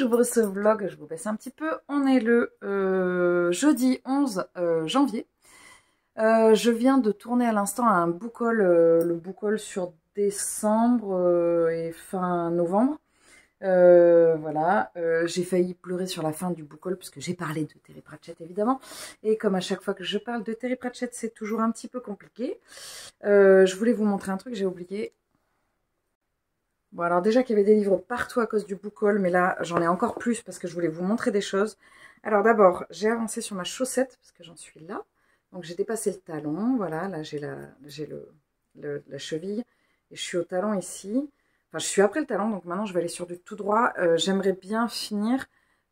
j'ouvre ce vlog, je vous baisse un petit peu. On est le jeudi 11 janvier. Je viens de tourner à l'instant un book haul, le book haul sur décembre et fin novembre. Voilà, j'ai failli pleurer sur la fin du book haul parce que j'ai parlé de Terry Pratchett évidemment. Et comme à chaque fois que je parle de Terry Pratchett, c'est toujours un petit peu compliqué. Je voulais vous montrer un truc, j'ai oublié. Bon, alors déjà qu'il y avait des livres partout à cause du book haul, mais là, j'en ai encore plus parce que je voulais vous montrer des choses. Alors d'abord, j'ai avancé sur ma chaussette parce que j'en suis là. Donc j'ai dépassé le talon, voilà, là j'ai la cheville et je suis au talon ici. Enfin, je suis après le talon, donc maintenant je vais aller sur du tout droit. J'aimerais bien finir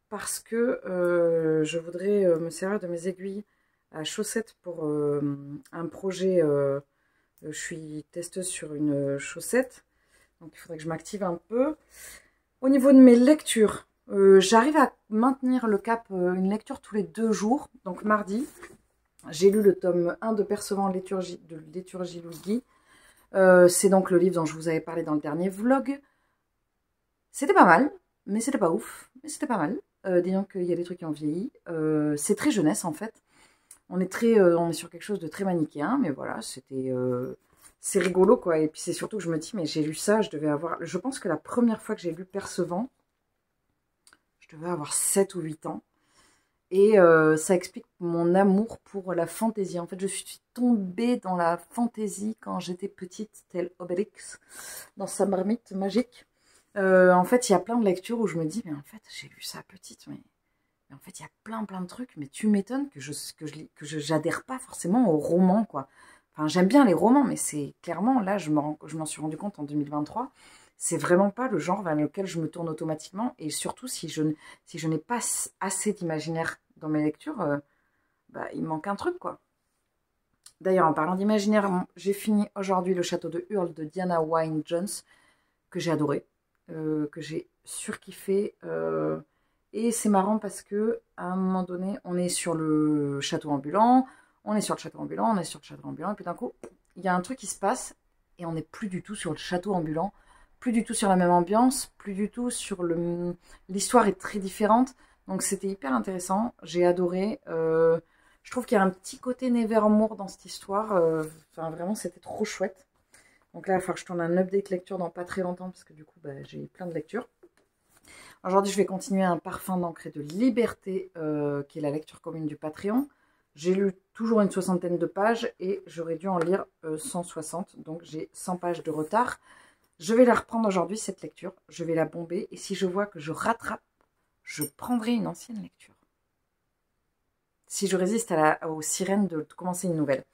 parce que je voudrais me servir de mes aiguilles à chaussettes pour un projet. Je suis testeuse sur une chaussette. Donc il faudrait que je m'active un peu. Au niveau de mes lectures, j'arrive à maintenir le cap, une lecture tous les 2 jours. Donc mardi, j'ai lu le tome 1 de Percevant Liturgie, de Liturgie Louis Guy. C'est donc le livre dont je vous avais parlé dans le dernier vlog. C'était pas mal, mais c'était pas ouf. Mais c'était pas mal. Disons qu'il y a des trucs qui ont vieilli. C'est très jeunesse en fait. On est sur quelque chose de très manichéen, mais voilà, c'est rigolo, quoi. Et puis c'est surtout que je me dis, mais j'ai lu ça, je pense que la première fois que j'ai lu Percevant, je devais avoir 7 ou 8 ans. Et ça explique mon amour pour la fantaisie. En fait, je suis tombée dans la fantaisie quand j'étais petite, telle Obélix, dans sa marmite magique. En fait, il y a plein de lectures où je me dis, mais en fait, j'ai lu ça petite, mais en fait, il y a plein de trucs, mais tu m'étonnes que j'adhère pas forcément aux romans, quoi. Enfin, j'aime bien les romans, mais c'est clairement, là, je m'en suis rendu compte en 2023, c'est vraiment pas le genre vers lequel je me tourne automatiquement, et surtout, si je n'ai pas assez d'imaginaire dans mes lectures, bah, il manque un truc, quoi. D'ailleurs, en parlant d'imaginaire, j'ai fini aujourd'hui Le Château de Hurle de Diana Wynne-Jones, que j'ai adoré, que j'ai surkiffé, et c'est marrant parce que à un moment donné, on est sur le château ambulant, on est sur le château ambulant, on est sur le château ambulant, et puis d'un coup, il y a un truc qui se passe, et on n'est plus du tout sur le château ambulant, plus du tout sur la même ambiance, plus du tout sur le... L'histoire est très différente, donc c'était hyper intéressant, j'ai adoré. Je trouve qu'il y a un petit côté Nevermore dans cette histoire, enfin vraiment c'était trop chouette. Donc là, il va falloir que je tourne un update lecture dans pas très longtemps, parce que du coup, bah, j'ai plein de lectures. Aujourd'hui, je vais continuer un parfum d'encre et de liberté, qui est la lecture commune du Patreon. J'ai lu toujours une 60aine de pages et j'aurais dû en lire 160, donc j'ai 100 pages de retard. Je vais la reprendre aujourd'hui, cette lecture. Je vais la bomber et si je vois que je rattrape, je prendrai une ancienne lecture. Si je résiste aux sirènes de commencer une nouvelle.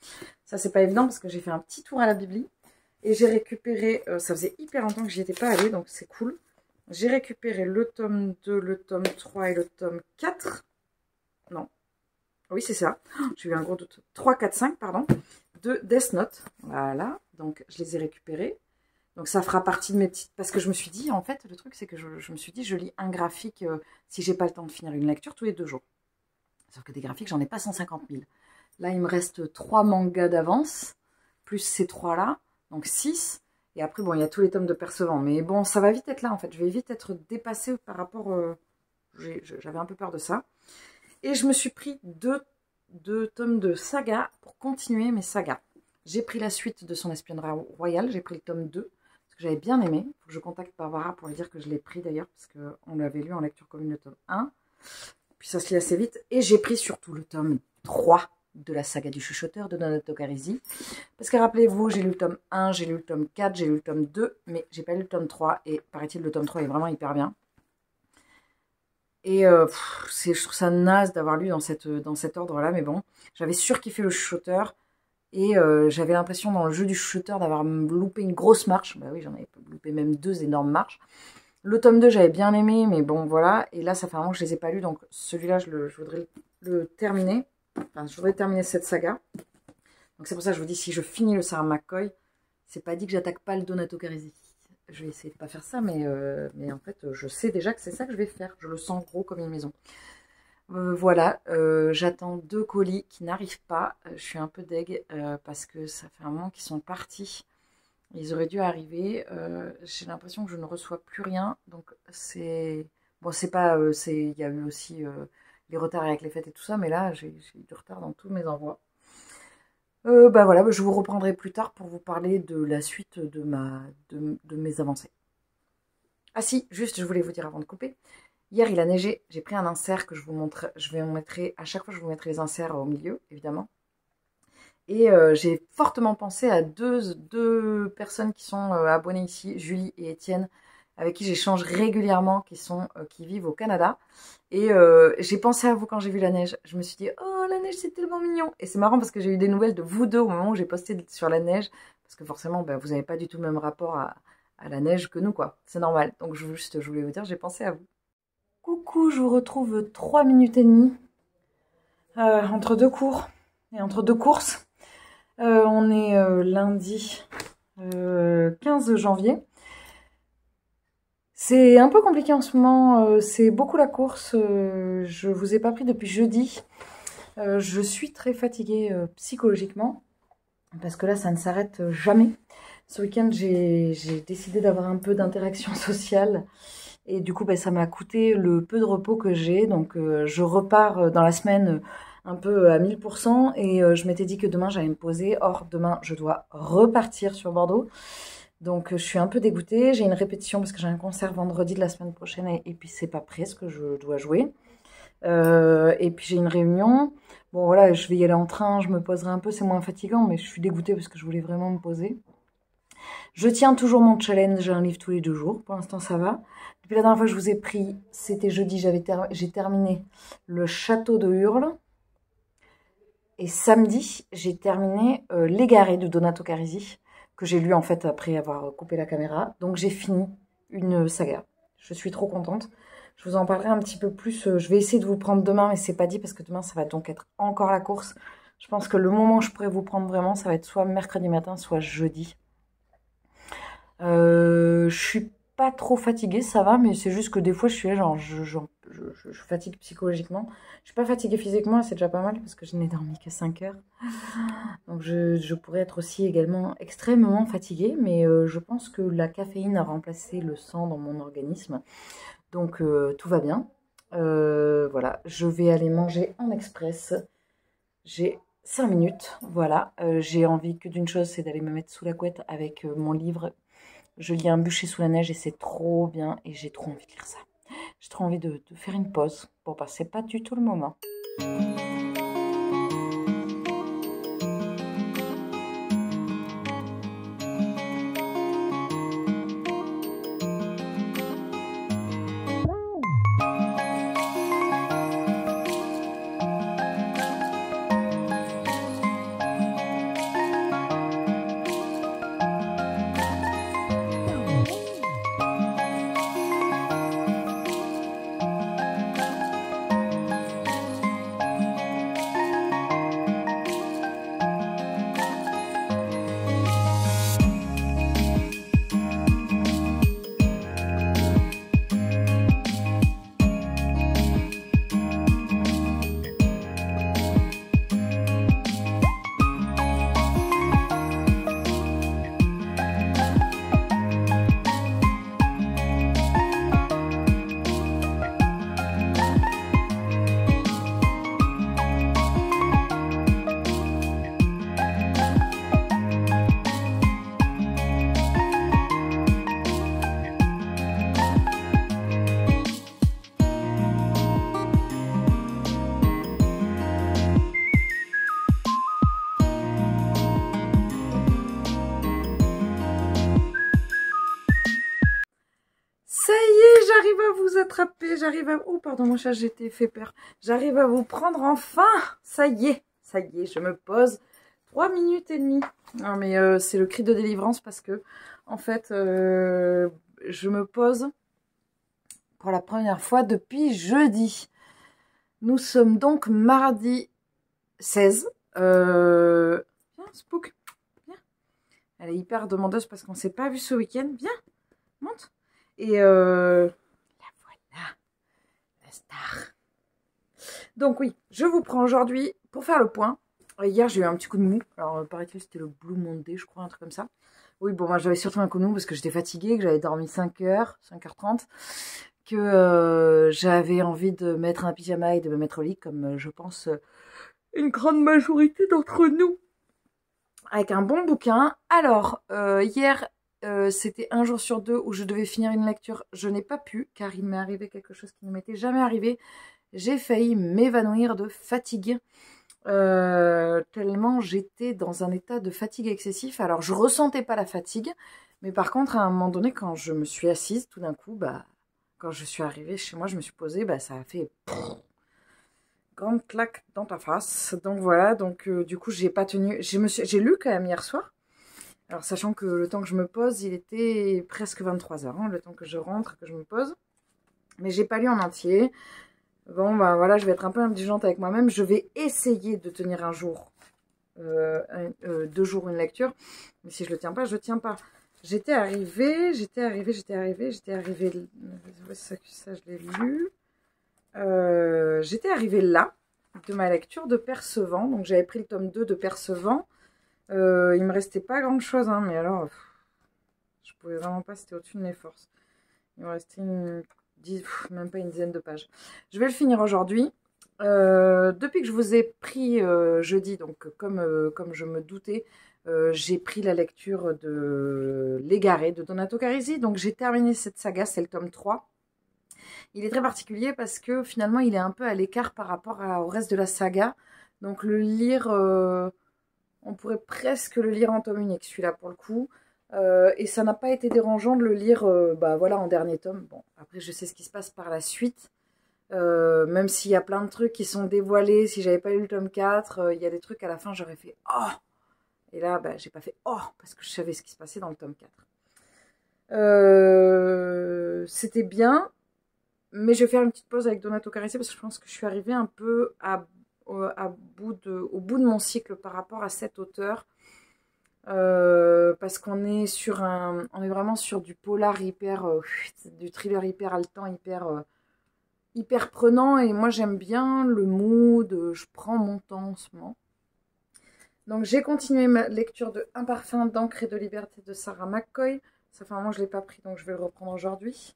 Ça, c'est pas évident parce que j'ai fait un petit tour à la Bibli. Et j'ai récupéré, ça faisait hyper longtemps que j'y étais pas allée, donc c'est cool. J'ai récupéré le tome 2, le tome 3 et le tome 4. Non. Oui, c'est ça. J'ai eu un gros doute. 3, 4, 5, pardon. De Death Note. Voilà. Donc, je les ai récupérés. Donc, ça fera partie de mes petites... Parce que je me suis dit, en fait, le truc, c'est que je me suis dit, je lis un graphique si j'ai pas le temps de finir une lecture tous les 2 jours. Sauf que des graphiques, j'en ai pas 150 000. Là, il me reste 3 mangas d'avance, plus ces 3-là. Donc 6. Et après, bon, il y a tous les tomes de Percevant. Mais bon, ça va vite être là, en fait. Je vais vite être dépassée par rapport... J'avais un peu peur de ça. Et je me suis pris deux tomes de saga pour continuer mes sagas. J'ai pris la suite de Son Espionnage Royal. J'ai pris le tome 2, parce que j'avais bien aimé. Il faut que je contacte Barbara pour lui dire que je l'ai pris, d'ailleurs, parce qu'on l'avait lu en lecture commune, le tome 1. Puis ça se lit assez vite. Et j'ai pris surtout le tome 3 de la saga du chuchoteur de Donato Carisi. Parce que rappelez-vous, j'ai lu le tome 1, j'ai lu le tome 4, j'ai lu le tome 2, mais j'ai pas lu le tome 3. Et paraît-il, le tome 3 est vraiment hyper bien. Et je trouve ça naze d'avoir lu dans cet ordre-là, mais bon. J'avais surkiffé le chuchoteur. Et j'avais l'impression dans le jeu du chuchoteur d'avoir loupé une grosse marche. Bah oui, j'en avais loupé même 2 énormes marches. Le tome 2, j'avais bien aimé, mais bon, voilà. Et là, ça fait un moment que je ne les ai pas lus, donc celui-là, je voudrais le terminer. Enfin, je voudrais terminer cette saga. Donc c'est pour ça que je vous dis, si je finis le Sarah McCoy, c'est pas dit que j'attaque pas le Donato Carisi. Je vais essayer de pas faire ça, mais en fait, je sais déjà que c'est ça que je vais faire. Je le sens gros comme une maison. Voilà, j'attends 2 colis qui n'arrivent pas. Je suis un peu deg parce que ça fait un moment qu'ils sont partis. Ils auraient dû arriver. J'ai l'impression que je ne reçois plus rien. Donc c'est Bon, c'est pas... il y a eu aussi les retards avec les fêtes et tout ça, mais là, j'ai eu du retard dans tous mes envois. Bah voilà, je vous reprendrai plus tard pour vous parler de la suite de mes avancées. Ah si, juste, je voulais vous dire avant de couper. Hier, il a neigé. J'ai pris un insert que je vous montre. À chaque fois, je vous mettrai les inserts au milieu, évidemment. Et j'ai fortement pensé à deux personnes qui sont abonnées ici, Julie et Étienne, avec qui j'échange régulièrement, qui vivent au Canada. Et j'ai pensé à vous quand j'ai vu la neige. Je me suis dit, oh, la neige, c'est tellement mignon. Et c'est marrant parce que j'ai eu des nouvelles de vous deux au moment où j'ai posté sur la neige. Parce que forcément, bah, vous n'avez pas du tout le même rapport à la neige que nous, quoi. C'est normal. Donc, je voulais vous dire, j'ai pensé à vous. Coucou, je vous retrouve 3 minutes et demie entre deux cours et entre deux courses. On est lundi 15 janvier. C'est un peu compliqué en ce moment, c'est beaucoup la course, je vous ai pas pris depuis jeudi. Je suis très fatiguée psychologiquement, parce que là ça ne s'arrête jamais. Ce week-end j'ai décidé d'avoir un peu d'interaction sociale, et du coup bah, ça m'a coûté le peu de repos que j'ai, donc je repars dans la semaine un peu à 1000%, et je m'étais dit que demain j'allais me poser, or demain je dois repartir sur Bordeaux. Donc je suis un peu dégoûtée, j'ai une répétition parce que j'ai un concert vendredi de la semaine prochaine et puis c'est pas prêt ce que je dois jouer. Et puis j'ai une réunion, bon voilà je vais y aller en train, je me poserai un peu, c'est moins fatigant mais je suis dégoûtée parce que je voulais vraiment me poser. Je tiens toujours mon challenge, j'ai un livre tous les 2 jours, pour l'instant ça va. Depuis la dernière fois que je vous ai pris, c'était jeudi, j'ai terminé le château de Hurle. Et samedi, j'ai terminé L'Égaré de Donato Carisi, que j'ai lu en fait après avoir coupé la caméra. Donc j'ai fini une saga. Je suis trop contente. Je vous en parlerai un petit peu plus. Je vais essayer de vous prendre demain, mais c'est pas dit parce que demain ça va donc être encore la course. Je pense que le moment où je pourrais vous prendre vraiment, ça va être soit mercredi matin, soit jeudi. Je suis pas trop fatiguée, ça va, mais c'est juste que des fois je suis là, genre, je fatigue psychologiquement. Je suis pas fatiguée physiquement, c'est déjà pas mal parce que je n'ai dormi que 5 heures. Donc je pourrais être aussi également extrêmement fatiguée, mais je pense que la caféine a remplacé le sang dans mon organisme. Donc tout va bien. Voilà, je vais aller manger en express. J'ai 5 minutes, voilà. J'ai envie que d'une chose, c'est d'aller me mettre sous la couette avec mon livre. Je lis Un bûcher sous la neige et c'est trop bien et j'ai trop envie de lire ça. J'ai trop envie de faire une pause. Bon, bah, c'est pas du tout le moment. Ça y est, j'arrive à vous attraper, Oh, pardon, mon chat, j'étais fait peur. J'arrive à vous prendre enfin. Ça y est, je me pose. 3 minutes et demie. Non, mais c'est le cri de délivrance parce que, en fait, je me pose pour la première fois depuis jeudi. Nous sommes donc mardi 16. Viens, Spook. Viens. Elle est hyper demandeuse parce qu'on ne s'est pas vu ce week-end. Viens, monte. Et la voilà, la star. Donc oui, je vous prends aujourd'hui pour faire le point. Hier, j'ai eu un petit coup de mou. Alors, paraît-il, c'était le Blue Monday, je crois, un truc comme ça. Oui, bon, moi, j'avais surtout un coup de mou parce que j'étais fatiguée, que j'avais dormi 5 heures, 5h30, que j'avais envie de mettre un pyjama et de me mettre au lit, comme je pense une grande majorité d'entre nous, avec un bon bouquin. Alors, hier, c'était un jour sur deux où je devais finir une lecture. Je n'ai pas pu, car il m'est arrivé quelque chose qui ne m'était jamais arrivé. J'ai failli m'évanouir de fatigue, tellement j'étais dans un état de fatigue excessif. Alors, je ressentais pas la fatigue, mais par contre, à un moment donné, quand je me suis assise, tout d'un coup, bah, quand je suis arrivée chez moi, je me suis posée, bah, ça a fait grande claque dans ta face. Donc voilà, donc du coup, j'ai pas tenu. J'ai lu quand même hier soir. Alors, sachant que le temps que je me pose, il était presque 23 h, hein, le temps que je rentre, que je me pose. Mais j'ai pas lu en entier. Bon, bah voilà, je vais être un peu indulgente avec moi-même. Je vais essayer de tenir un jour, 2 jours une lecture. Mais si je le tiens pas, je le tiens pas. J'étais arrivée. Ça, je l'ai lu. J'étais arrivée là, de ma lecture de Percevant. Donc, j'avais pris le tome 2 de Percevant. Il me restait pas grand-chose, hein, mais alors, je pouvais vraiment pas, c'était au-dessus de mes forces. Il me restait même pas une dizaine de pages. Je vais le finir aujourd'hui. Depuis que je vous ai pris jeudi, donc comme je me doutais, j'ai pris la lecture de L'Égaré de Donato Carisi. Donc j'ai terminé cette saga, c'est le tome 3. Il est très particulier parce que finalement il est un peu à l'écart par rapport au reste de la saga. Donc le lire, on pourrait presque le lire en tome unique, celui-là pour le coup. Et ça n'a pas été dérangeant de le lire bah, voilà, en dernier tome. Bon, après je sais ce qui se passe par la suite. Même s'il y a plein de trucs qui sont dévoilés, si j'avais pas lu le tome 4, il y a des trucs à la fin j'aurais fait « Oh !» Et là, bah, j'ai pas fait « Oh !» parce que je savais ce qui se passait dans le tome 4. C'était bien, mais je vais faire une petite pause avec Donato Carisi parce que je pense que je suis arrivée un peu au bout de mon cycle par rapport à cet auteur. Parce qu'on est on est vraiment sur du polar hyper, du thriller hyper haletant, hyper prenant, et moi j'aime bien le mood, je prends mon temps en ce moment. Donc j'ai continué ma lecture de Un parfum d'encre et de liberté de Sarah McCoy. Ça fait un moment que je ne l'ai pas pris, donc je vais le reprendre aujourd'hui.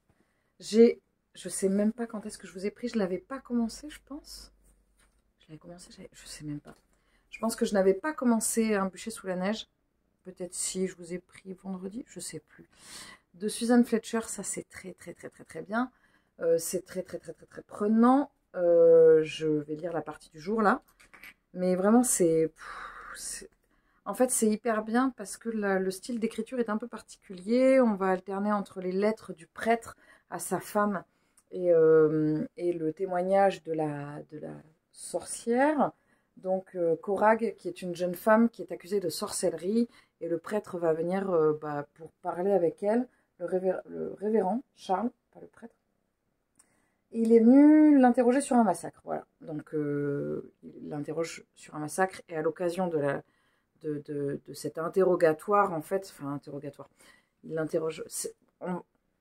Je sais même pas quand est-ce que je vous ai pris, je l'avais pas commencé, je pense. Je l'avais commencé, je sais même pas. Je pense que je n'avais pas commencé Un bûcher sous la neige. Peut-être si je vous ai pris vendredi, je sais plus. De Suzanne Fletcher, ça c'est très bien. C'est très prenant. Je vais lire la partie du jour là. Mais vraiment en fait c'est hyper bien parce que le style d'écriture est un peu particulier. On va alterner entre les lettres du prêtre à sa femme et le témoignage de la sorcière. Donc Corag, qui est une jeune femme qui est accusée de sorcellerie, et le prêtre va venir pour parler avec elle, le révérend Charles, pas le prêtre. Il est venu l'interroger sur un massacre, voilà. Donc il l'interroge sur un massacre, et à l'occasion de cet interrogatoire, en fait, enfin interrogatoire, il l'interroge.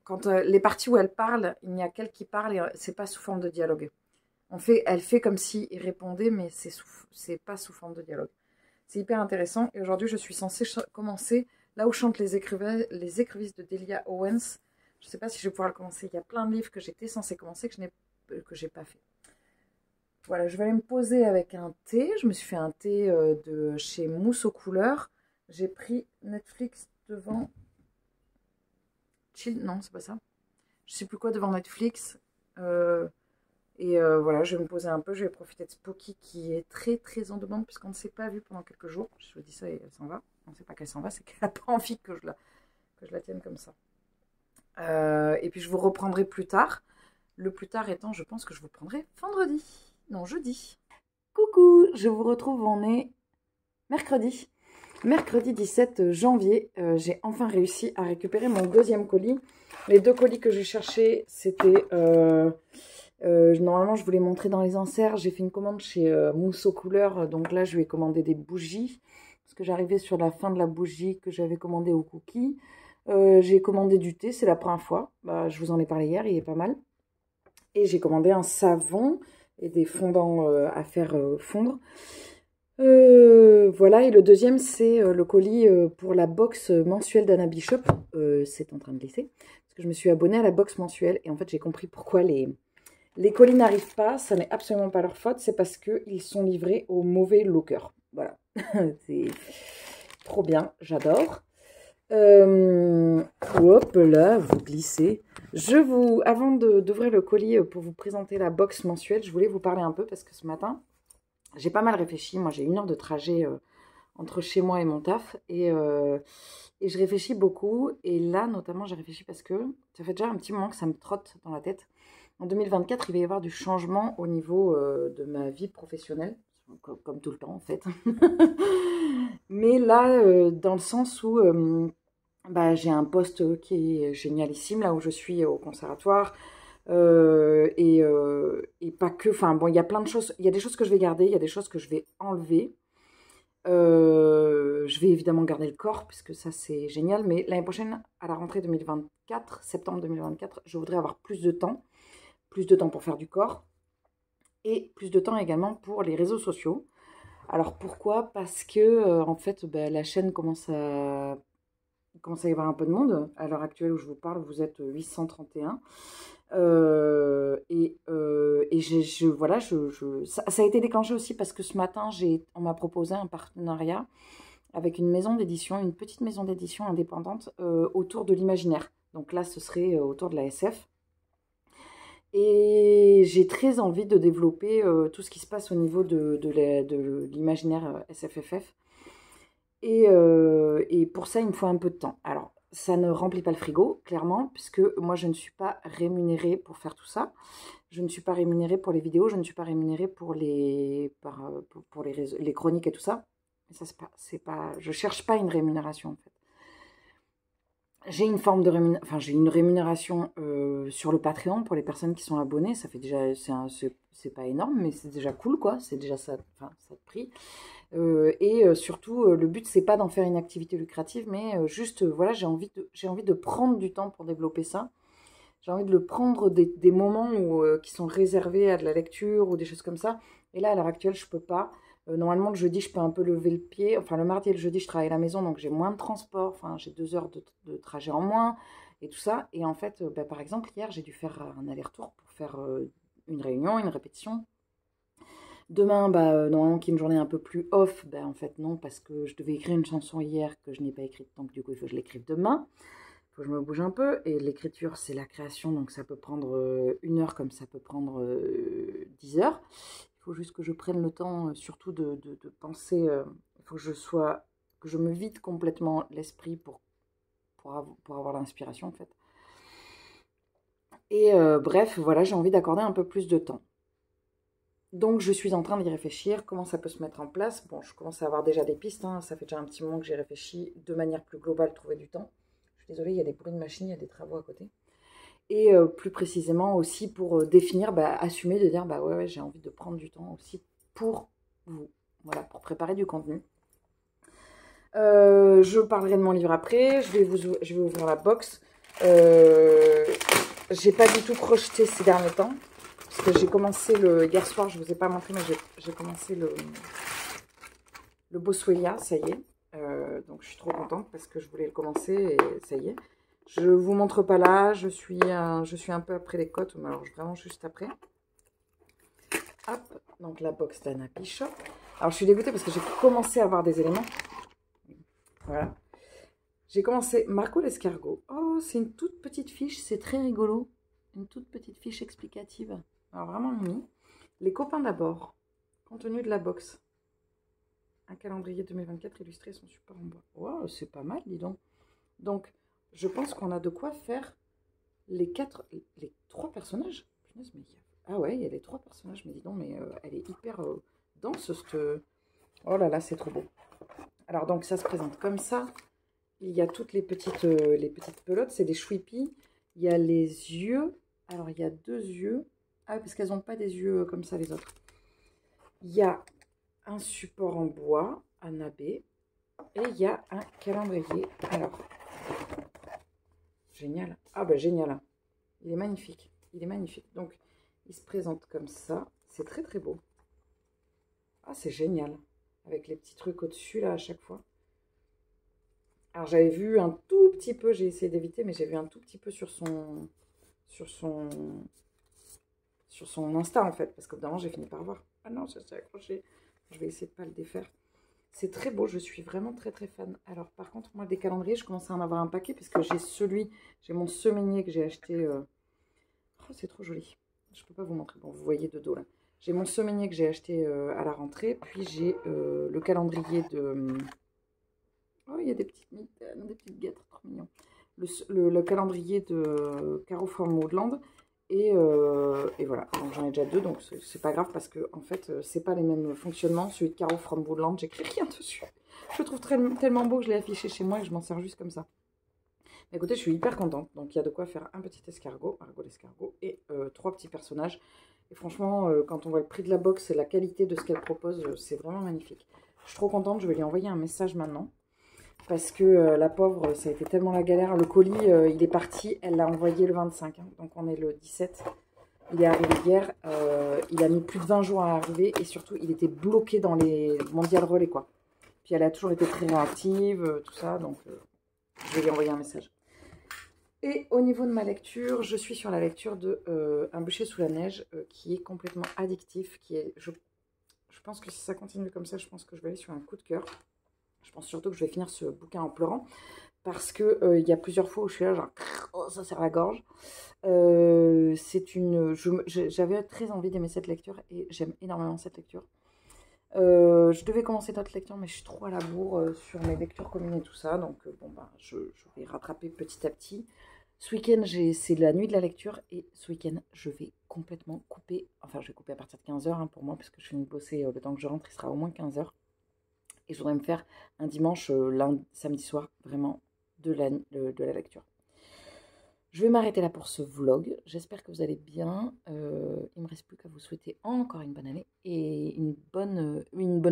Quand les parties où elle parle, il n'y a qu'elle qui parle, et c'est pas sous forme de dialogue. Elle fait comme s'il répondait, mais c'est pas sous forme de dialogue. C'est hyper intéressant. Et aujourd'hui, je suis censée commencer Là où chantent les écrevisses de Delia Owens. Je ne sais pas si je vais pouvoir le commencer. Il y a plein de livres que j'étais censée commencer que je n'ai pas fait. Voilà, je vais aller me poser avec un thé. Je me suis fait un thé de chez Mousse aux couleurs. J'ai pris Netflix devant... Chill, non, c'est pas ça. Je sais plus quoi devant Netflix. Voilà, je vais me poser un peu. Je vais profiter de Spooky qui est très très en demande puisqu'on ne s'est pas vu pendant quelques jours. Je vous dis ça et elle s'en va. On ne sait pas qu'elle s'en va, c'est qu'elle n'a pas envie que je la tienne comme ça. Et puis je vous reprendrai plus tard. Le plus tard étant, je pense que je vous prendrai vendredi. Non, jeudi. Coucou, je vous retrouve, on est mercredi. Mercredi 17 janvier, j'ai enfin réussi à récupérer mon deuxième colis. Les deux colis que j'ai cherchés, c'était... normalement, je vous les montrer dans les enserts. J'ai fait une commande chez Mousse aux couleurs. Donc là, je lui ai commandé des bougies. Parce que j'arrivais sur la fin de la bougie que j'avais commandée au cookie. J'ai commandé du thé, c'est la première fois. Bah, je vous en ai parlé hier, il est pas mal. Et j'ai commandé un savon et des fondants à faire fondre. Voilà, et le deuxième, c'est le colis pour la box mensuelle d'Anna Bishop. C'est en train de glisser. parce que je me suis abonnée à la box mensuelle et en fait j'ai compris pourquoi les colis n'arrivent pas. Ça n'est absolument pas leur faute, c'est parce qu'ils sont livrés au mauvais locker. Voilà, c'est trop bien, j'adore. Hop là, vous glissez. Avant d'ouvrir le colis pour vous présenter la box mensuelle, je voulais vous parler un peu parce que ce matin, j'ai pas mal réfléchi. Moi, j'ai 1 heure de trajet entre chez moi et mon taf et je réfléchis beaucoup. Et là, notamment, j'ai réfléchi parce que ça fait déjà un petit moment que ça me trotte dans la tête. En 2024, il va y avoir du changement au niveau de ma vie professionnelle, comme tout le temps en fait. Mais là, dans le sens où j'ai un poste qui est génialissime, là où je suis au conservatoire. Et pas que, enfin bon, il y a plein de choses, il y a des choses que je vais garder, il y a des choses que je vais enlever. Je vais évidemment garder le corps, puisque ça c'est génial, mais l'année prochaine, à la rentrée 2024, septembre 2024, je voudrais avoir plus de temps pour faire du corps, et plus de temps également pour les réseaux sociaux. Alors pourquoi? Parce que en fait, la chaîne commence à y avoir un peu de monde. À l'heure actuelle où je vous parle, vous êtes 831. Voilà, ça a été déclenché aussi parce que ce matin, on m'a proposé un partenariat avec une maison d'édition, une petite maison d'édition indépendante autour de l'imaginaire. Donc là, ce serait autour de la SF. Et j'ai très envie de développer tout ce qui se passe au niveau de l'imaginaire SFFF. Et pour ça, il me faut un peu de temps. Alors, ça ne remplit pas le frigo, clairement, puisque moi, je ne suis pas rémunérée pour faire tout ça. Je ne suis pas rémunérée pour les vidéos, je ne suis pas rémunérée pour les chroniques et tout ça. Mais ça, je cherche pas une rémunération, en fait. J'ai une forme de j'ai une rémunération sur le Patreon pour les personnes qui sont abonnées. Ça fait déjà, c'est pas énorme, mais c'est déjà cool, quoi. C'est déjà ça, ça de prix. Surtout, le but, c'est pas d'en faire une activité lucrative, mais juste, voilà, j'ai envie de prendre du temps pour développer ça. J'ai envie de le prendre des moments qui sont réservés à de la lecture ou des choses comme ça. Et là, à l'heure actuelle, je peux pas. Normalement, le jeudi, je peux un peu lever le pied. Enfin, le mardi et le jeudi, je travaille à la maison, donc j'ai moins de transport. Enfin, j'ai 2 heures de trajet en moins et tout ça. Et en fait, par exemple, hier, j'ai dû faire un aller-retour pour faire une réunion, une répétition. Demain, normalement qu'il y ait une journée un peu plus off, en fait non, parce que je devais écrire une chanson hier que je n'ai pas écrite, donc du coup il faut que je l'écrive demain. Il faut que je me bouge un peu, et l'écriture c'est la création, donc ça peut prendre 1 heure comme ça peut prendre 10 heures. Il faut juste que je prenne le temps surtout de penser, il faut que je me vide complètement l'esprit pour avoir l'inspiration en fait. Et bref, voilà, j'ai envie d'accorder un peu plus de temps. Donc, je suis en train d'y réfléchir, comment ça peut se mettre en place. Bon, je commence à avoir déjà des pistes, hein. Ça fait déjà un petit moment que j'ai réfléchi de manière plus globale, trouver du temps. Je suis désolée, il y a des bruits de machine, il y a des travaux à côté. Et plus précisément aussi pour définir, assumer, de dire, ouais, j'ai envie de prendre du temps aussi pour vous. Voilà, pour préparer du contenu. Je parlerai de mon livre après, je vais ouvrir la box. J'ai pas du tout crocheté ces derniers temps. Parce que j'ai commencé hier soir, je ne vous ai pas montré, mais j'ai commencé le Boswellia, ça y est. Donc je suis trop contente parce que je voulais le commencer et ça y est. Je ne vous montre pas là, je suis un peu après les côtes, mais alors vraiment juste après. Hop, donc la box d'Anna Bishop. Alors je suis dégoûtée parce que j'ai commencé à avoir des éléments. Voilà. J'ai commencé Marco l'escargot. Oh, c'est une toute petite fiche, c'est très rigolo. Une toute petite fiche explicative. Alors vraiment mini. Les copains d'abord. Contenu de la box. Un calendrier 2024 illustré, son support en bois. Wow, c'est pas mal, dis donc. Donc, je pense qu'on a de quoi faire les 3 personnages. Punaise, mais ah ouais, il y a les 3 personnages, mais dis donc, mais elle est hyper dense, cette... Oh là là, c'est trop beau. Alors donc, ça se présente comme ça. Il y a toutes les petites pelotes, c'est des chouipis. Il y a les yeux. Alors, il y a 2 yeux. Ah, parce qu'elles n'ont pas des yeux comme ça, les autres. Il y a un support en bois, un abbé. Et il y a un calendrier. Alors, génial. Ah, génial. Il est magnifique. Il est magnifique. Donc, il se présente comme ça. C'est très, très beau. Ah, c'est génial. Avec les petits trucs au-dessus, là, à chaque fois. Alors, j'avais vu un tout petit peu, j'ai essayé d'éviter, mais j'ai vu un tout petit peu sur son Insta en fait, parce que d'abord j'ai fini par voir. Ah non, j'ai accroché. Je vais essayer de pas le défaire. C'est très beau, je suis vraiment très très fan. Alors par contre, moi des calendriers, je commence à en avoir un paquet, puisque j'ai mon semainier que j'ai acheté. Oh, c'est trop joli. Je peux pas vous montrer. Bon, vous voyez de dos là. J'ai mon semainier que j'ai acheté à la rentrée, puis j'ai le calendrier de. Oh, il y a des petites mitaines, des petites guêtres, trop mignon. Le calendrier de Caro from Woodland. Et voilà, donc j'en ai déjà 2, donc c'est pas grave parce que en fait, c'est pas les mêmes fonctionnements. Celui de Caro from Woodland, j'écris rien dessus. Je le trouve tellement beau que je l'ai affiché chez moi et je m'en sers juste comme ça. Mais écoutez, je suis hyper contente. Donc il y a de quoi faire un petit escargot, Argot l'escargot, et 3 petits personnages. Et franchement, quand on voit le prix de la box et la qualité de ce qu'elle propose, c'est vraiment magnifique. Je suis trop contente, je vais lui envoyer un message maintenant. Parce que la pauvre, ça a été tellement la galère. Le colis, il est parti, elle l'a envoyé le 25. Hein, donc on est le 17. Il est arrivé hier. Il a mis plus de 20 jours à arriver. Et surtout, il était bloqué dans les mondial relais, quoi. Puis elle a toujours été très réactive, tout ça. Donc je vais lui envoyer un message. Et au niveau de ma lecture, je suis sur la lecture de Un bûcher sous la neige, qui est complètement addictif. Je pense que si ça continue comme ça, je pense que je vais aller sur un coup de cœur. Je pense surtout que je vais finir ce bouquin en pleurant. Parce que il y a plusieurs fois où je suis là, genre, oh, ça serre la gorge. J'avais très envie d'aimer cette lecture et j'aime énormément cette lecture. Je devais commencer d'autres lectures, mais je suis trop à la bourre sur mes lectures communes et tout ça. Donc, bon, ben, je vais rattraper petit à petit. Ce week-end, c'est la nuit de la lecture. Et ce week-end, je vais complètement couper. Enfin, je vais couper à partir de 15h hein, pour moi, parce que je finis de bosser le temps que je rentre, il sera au moins 15h. Et je voudrais me faire un dimanche, samedi soir, vraiment, de la lecture. Je vais m'arrêter là pour ce vlog. J'espère que vous allez bien. Il ne me reste plus qu'à vous souhaiter encore une bonne année et une bonne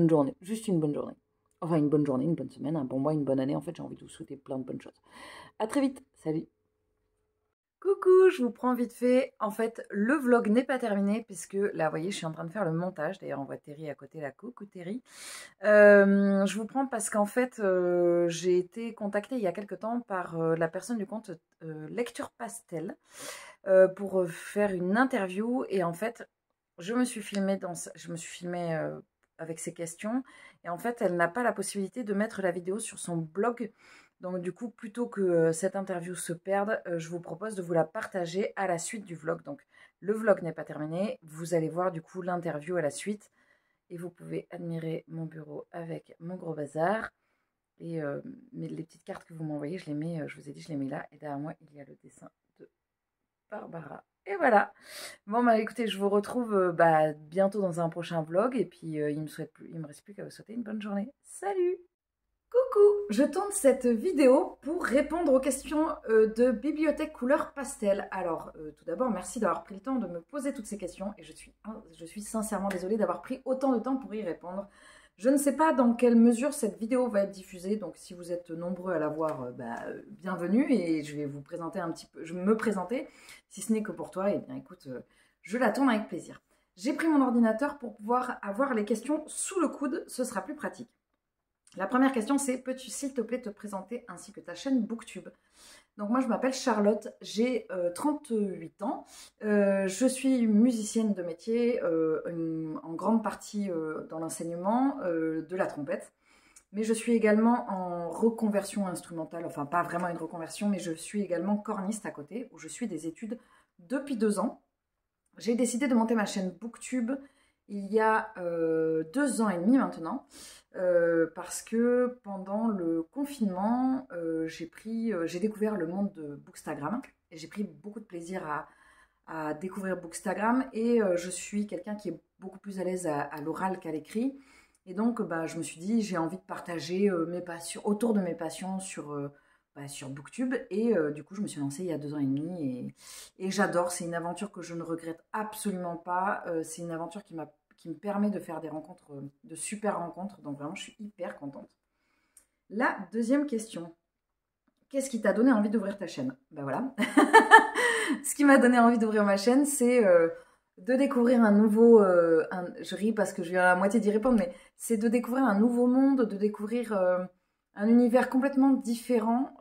journée. Juste une bonne journée. Enfin, une bonne journée, une bonne semaine, un bon mois, une bonne année. En fait, j'ai envie de vous souhaiter plein de bonnes choses. À très vite. Salut. Coucou, je vous prends vite fait. En fait, le vlog n'est pas terminé puisque là, vous voyez, je suis en train de faire le montage. D'ailleurs, on voit Terry à côté là. Coucou Terry. Je vous prends parce qu'en fait, j'ai été contactée il y a quelque temps par la personne du compte Lecture Pastel pour faire une interview. Et en fait, je me suis filmée avec ses questions. Et en fait, elle n'a pas la possibilité de mettre la vidéo sur son blog. Donc du coup, plutôt que cette interview se perde, je vous propose de vous la partager à la suite du vlog. Donc le vlog n'est pas terminé, vous allez voir du coup l'interview à la suite. Et vous pouvez admirer mon bureau avec mon gros bazar. Et les petites cartes que vous m'envoyez, je les mets, je vous ai dit, je les mets là. Et derrière moi, il y a le dessin de Barbara. Et voilà. Bon, bah écoutez, je vous retrouve bientôt dans un prochain vlog. Et puis, il me reste plus qu'à vous souhaiter une bonne journée. Salut! Coucou, je tourne cette vidéo pour répondre aux questions de Bibliothèque Couleur Pastel. Alors, tout d'abord, merci d'avoir pris le temps de me poser toutes ces questions et je suis sincèrement désolée d'avoir pris autant de temps pour y répondre. Je ne sais pas dans quelle mesure cette vidéo va être diffusée, donc si vous êtes nombreux à la voir, bienvenue et je vais vous présenter un petit peu, je vais me présenter. Si ce n'est que pour toi, eh bien écoute, je la tourne avec plaisir. J'ai pris mon ordinateur pour pouvoir avoir les questions sous le coude, ce sera plus pratique. La première question, c'est peux-tu s'il te plaît te présenter ainsi que ta chaîne Booktube? Donc moi je m'appelle Charlotte, j'ai 38 ans, je suis musicienne de métier, en grande partie dans l'enseignement de la trompette, mais je suis également en reconversion instrumentale, enfin pas vraiment une reconversion, mais je suis également corniste à côté, où je suis des études depuis 2 ans. J'ai décidé de monter ma chaîne Booktube il y a 2 ans et demi maintenant, parce que pendant le confinement, j'ai découvert le monde de Bookstagram et j'ai pris beaucoup de plaisir à découvrir Bookstagram et je suis quelqu'un qui est beaucoup plus à l'aise à l'oral qu'à l'écrit et donc je me suis dit j'ai envie de partager mes passions, autour de mes passions sur Booktube et du coup je me suis lancée il y a 2 ans et demi et j'adore, c'est une aventure que je ne regrette absolument pas, c'est une aventure qui me permet de faire des rencontres, de super rencontres, donc vraiment je suis hyper contente. La deuxième question, qu'est-ce qui t'a donné envie d'ouvrir ta chaîne? Ben voilà, ce qui m'a donné envie d'ouvrir ma chaîne, c'est de découvrir un nouveau, je ris parce que je viens à la moitié d'y répondre, mais c'est de découvrir un nouveau monde, de découvrir un univers complètement différent,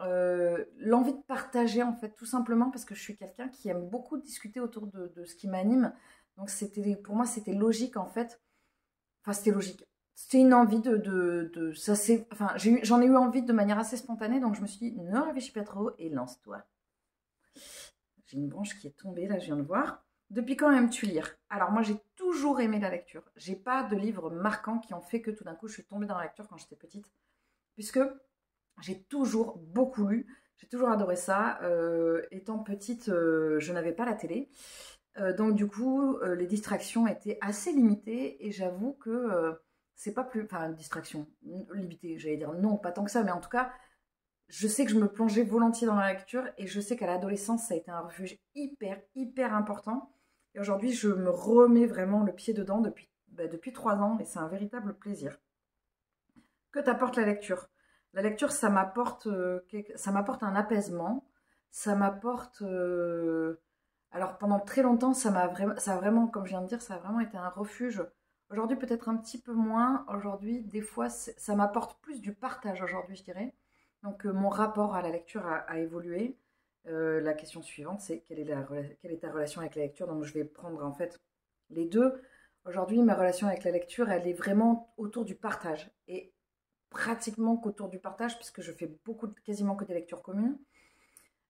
l'envie de partager en fait, tout simplement parce que je suis quelqu'un qui aime beaucoup discuter autour de ce qui m'anime. Donc pour moi c'était logique en fait, enfin c'était logique. C'était une envie ça c'est, enfin j'en ai eu envie de manière assez spontanée, donc je me suis dit ne réfléchis pas trop et lance-toi. J'ai une branche qui est tombée là, je viens de voir. Depuis quand aimes-tu lire? Alors moi j'ai toujours aimé la lecture. J'ai pas de livres marquants qui ont fait que tout d'un coup je suis tombée dans la lecture quand j'étais petite, puisque j'ai toujours beaucoup lu, j'ai toujours adoré ça. Étant petite, je n'avais pas la télé. Donc du coup, les distractions étaient assez limitées et j'avoue que c'est pas plus... Enfin, distraction, limitée, j'allais dire non, pas tant que ça, mais en tout cas, je sais que je me plongeais volontiers dans la lecture et je sais qu'à l'adolescence, ça a été un refuge hyper important. Et aujourd'hui, je me remets vraiment le pied dedans depuis 3 ans et c'est un véritable plaisir. Que t'apporte la lecture? La lecture, ça m'apporte un apaisement. Ça m'apporte... alors pendant très longtemps, ça a vraiment, comme je viens de dire, ça a vraiment été un refuge. Aujourd'hui, peut-être un petit peu moins. Aujourd'hui, des fois, ça m'apporte plus du partage aujourd'hui, je dirais. Donc mon rapport à la lecture a évolué. La question suivante, c'est quelle est ta relation avec la lecture? Donc je vais prendre en fait les deux. Aujourd'hui, ma relation avec la lecture, elle est vraiment autour du partage. Et pratiquement qu'autour du partage, puisque je fais quasiment que des lectures communes.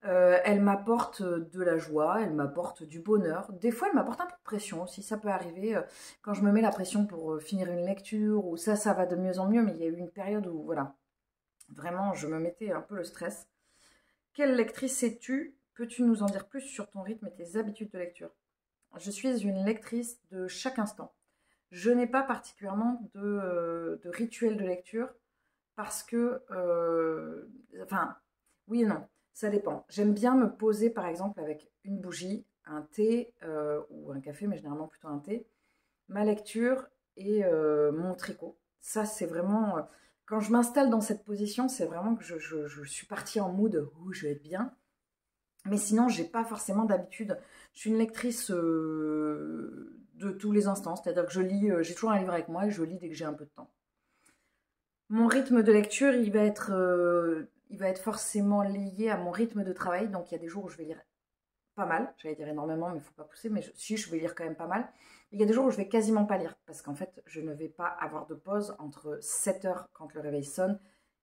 Elle m'apporte de la joie, elle m'apporte du bonheur. Des fois, elle m'apporte un peu de pression aussi, ça peut arriver. Quand je me mets la pression pour finir une lecture, ou ça va de mieux en mieux, mais il y a eu une période où, voilà, vraiment, je me mettais un peu le stress. Quelle lectrice es-tu? Peux-tu nous en dire plus sur ton rythme et tes habitudes de lecture? Je suis une lectrice de chaque instant. Je n'ai pas particulièrement de rituel de lecture parce que, enfin, oui et non, ça dépend. J'aime bien me poser par exemple avec une bougie, un thé ou un café, mais généralement plutôt un thé, ma lecture et mon tricot. Ça, c'est vraiment, quand je m'installe dans cette position, c'est vraiment que je suis partie en mood où je vais être bien. Mais sinon, j'ai pas forcément d'habitude. Je suis une lectrice de tous les instants, c'est-à-dire que je lis, j'ai toujours un livre avec moi et je lis dès que j'ai un peu de temps. Mon rythme de lecture, il va être forcément lié à mon rythme de travail. Donc, il y a des jours où je vais lire pas mal. J'allais dire énormément, mais il ne faut pas pousser. Mais si, je vais lire quand même pas mal. Il y a des jours où je vais quasiment pas lire. Parce qu'en fait, je ne vais pas avoir de pause entre 7 heures quand le réveil sonne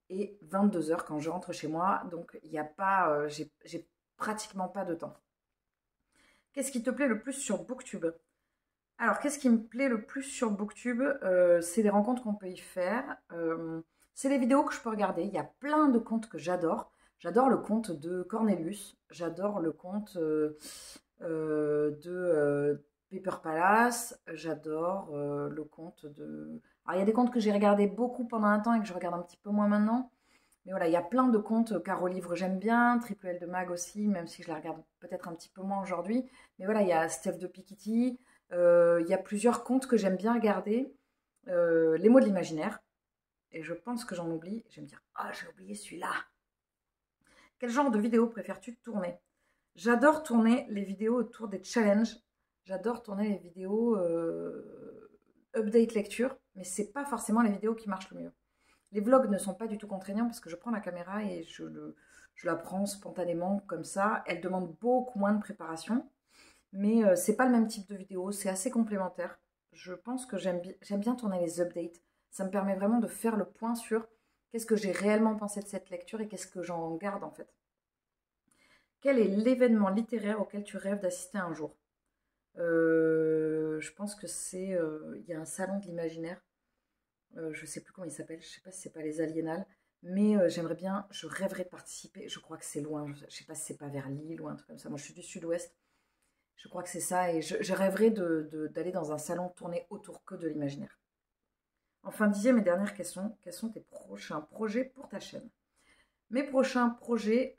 et 22 heures quand je rentre chez moi. Donc, il n'y a pas, j'ai pratiquement pas de temps. Qu'est-ce qui te plaît le plus sur Booktube? Alors, qu'est-ce qui me plaît le plus sur Booktube? C'est les rencontres qu'on peut y faire. C'est les vidéos que je peux regarder. Il y a plein de comptes que j'adore. J'adore le compte de Cornelius. J'adore le compte de Paper Palace. J'adore le compte de... Alors, il y a des comptes que j'ai regardé beaucoup pendant un temps et que je regarde un petit peu moins maintenant. Mais voilà, il y a plein de comptes. Caro Livre, j'aime bien. Triple L de Mag aussi, même si je la regarde peut-être un petit peu moins aujourd'hui. Mais voilà, il y a Steph de Piketty. Il y a plusieurs comptes que j'aime bien regarder. Les mots de l'imaginaire. Et je pense que j'en oublie. Je vais me dire, ah, j'ai oublié celui-là. Quel genre de vidéo préfères-tu tourner? J'adore tourner les vidéos autour des challenges. J'adore tourner les vidéos update lecture. Mais c'est pas forcément les vidéos qui marchent le mieux. Les vlogs ne sont pas du tout contraignants parce que je prends la caméra et je la prends spontanément comme ça. Elle demande beaucoup moins de préparation. Mais c'est pas le même type de vidéo, c'est assez complémentaire. Je pense que j'aime bien tourner les updates. Ça me permet vraiment de faire le point sur qu'est-ce que j'ai réellement pensé de cette lecture et qu'est-ce que j'en garde en fait. Quel est l'événement littéraire auquel tu rêves d'assister un jour? Je pense que c'est... Il y a un salon de l'imaginaire. Je ne sais plus comment il s'appelle. Je ne sais pas si c'est pas les Aliénales. Mais j'aimerais bien, je rêverais de participer. Je crois que c'est loin. Je ne sais pas si c'est pas vers Lille ou un truc comme ça. Moi, je suis du sud-ouest. Je crois que c'est ça, et je rêverais d'aller dans un salon tourné autour que de l'imaginaire. Enfin, 10e et dernière question, quels sont tes prochains projets pour ta chaîne? Mes prochains projets,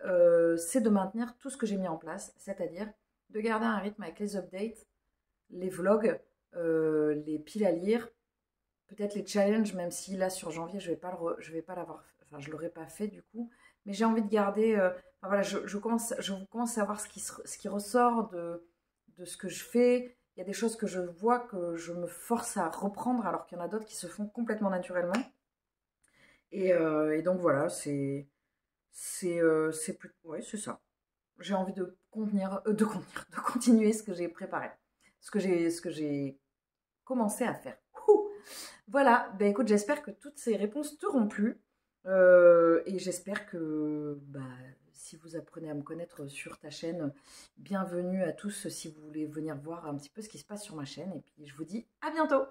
c'est de maintenir tout ce que j'ai mis en place, c'est-à-dire de garder un rythme avec les updates, les vlogs, les piles à lire, peut-être les challenges, même si là sur janvier je vais pas l'avoir, enfin je l'aurais pas fait du coup, mais j'ai envie de garder, enfin, voilà, je commence à voir ce qui ressort de ce que je fais. Il y a des choses que je vois que je me force à reprendre alors qu'il y en a d'autres qui se font complètement naturellement. Et donc voilà, ouais, c'est ça. J'ai envie de de continuer ce que j'ai préparé, ce que j'ai commencé à faire. Ouh. Voilà, ben écoute, j'espère que toutes ces réponses t'auront plu. Et j'espère que si vous apprenez à me connaître sur ta chaîne, bienvenue à tous si vous voulez venir voir un petit peu ce qui se passe sur ma chaîne. Et puis je vous dis à bientôt!